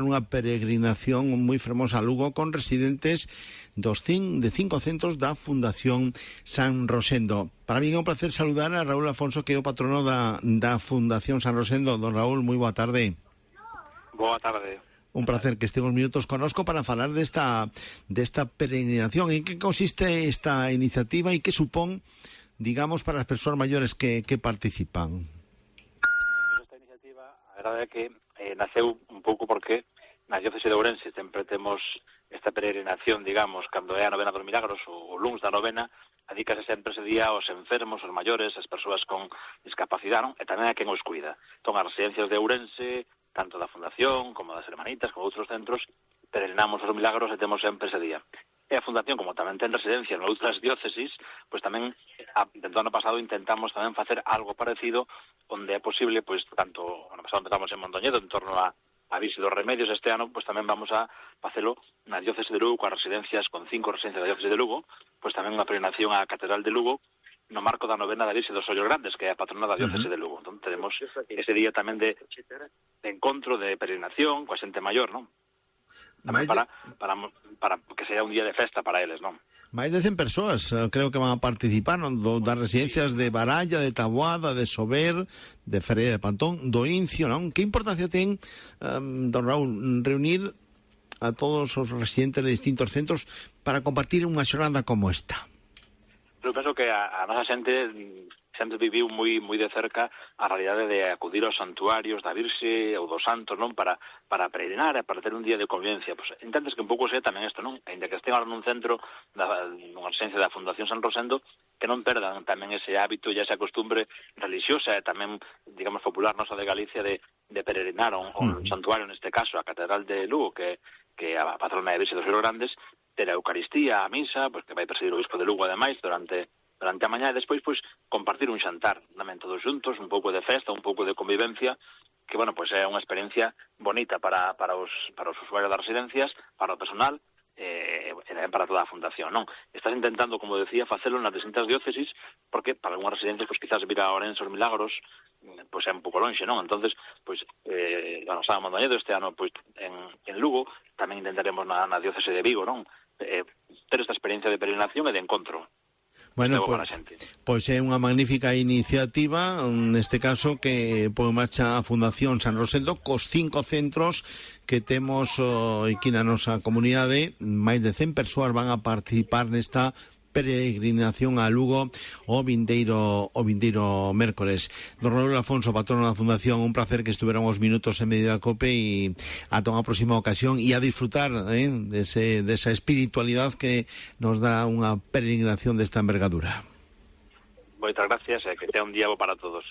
unha peregrinación moi fermosa a Lugo con residentes de 5 centros da Fundación San Rosendo. Para mí é un placer saludar a Raúl Afonso, que é o patrono da Fundación San Rosendo. Don Raúl, moi boa tarde. Boa tarde. Un placer que estén uns minutos connosco para falar desta peregrinación. En que consiste esta iniciativa e que supón, digamos, para as persoas maiores que participan? Esta iniciativa, a verdade é que naceu un pouco porque na diócese de Ourense sempre temos esta peregrinación, digamos, cando é a novena dos milagros, o luns da novena, adícase sempre ese día aos enfermos, aos maiores, as persoas con discapacidade, non? E tamén a quen os cuida. Entón, as residencias de Ourense, tanto da Fundación como das Hermanitas, como outros centros, peregrinamos os milagros e temos sempre ese día. E a Fundación, como tamén ten residencias en outras diócesis, pois tamén, dentro do ano pasado, intentamos tamén facer algo parecido, onde é posible, pois, tanto, ano pasado empezamos en Mondoñedo, en torno a Virxe dos Remedios. Este ano, pois tamén vamos a facelo na diócese de Lugo, coas residencias, con 5 residencias da diócese de Lugo, pois tamén unha peregrinación á Catedral de Lugo, no marco da novena da Virxe dos Ollos Grandes, que é a patrona da diócese de Lugo. Entón, tenemos ese día tamén de encontro, de peregrinación, coa xente maior, non? Tamén para que sea un día de festa para eles, non? Máis de 100 persoas creo que van a participar, non? Das residencias de Baralla, de Taboada, de Sober, de Ferreira de Pantón, do Incio, non? Que importancia ten, don Raúl, reunir a todos os residentes de distintos centros para compartir unha xornada como esta? Eu penso que a nosa xente sempre viviu moi de cerca a realidade de acudir aos santuarios da Virxe ou dos santos, non, para peregrinar e para ter un día de convivencia. Pois entendes que un pouco sea tamén isto, non? Ainda que estén ahora nun centro nunha residencia da Fundación San Rosendo, que non perdan tamén ese hábito e esa costumbre religiosa e tamén, digamos, popular nosa de Galicia de peregrinar a un santuario, neste caso a Catedral de Lugo, que é a patrona de Virxe dos Ollos Grandes, ter a Eucaristía, a misa, pois que vai presidir o Bispo de Lugo, ademais, durante a mañá, e despois, pois, compartir un xantar, tamén todos juntos, un pouco de festa, un pouco de convivencia, que, bueno, pois é unha experiencia bonita para os usuarios das residencias, para o personal, e tamén para toda a Fundación, non? Estás intentando, como decía, facelo nas distintas diócesis, porque para algunhas residencias, pois, quizás vir a Ourense os Milagros, pois é un pouco lonxe, non? Entonces, pois, ano pasado en Mondoñedo, este ano, pois, en Lugo, tamén intentaremos na diócese de Vigo, non? Ter esta experiencia de peregrinación e de encontro. Bueno, pois é unha magnífica iniciativa, neste caso, que pon en marcha a Fundación San Rosendo, cos 5 centros que temos aquí na nosa comunidade. Máis de 100 persoas van a participar nesta peregrinación a Lugo o vindeiro mércores. Don Raúl Afonso, patrono da Fundación, un placer que estuveran uns minutos en medio da COPE e ata unha próxima ocasión e a disfrutar desa espiritualidade que nos dá unha peregrinación desta envergadura. Moitas gracias e que tea un día bo para todos.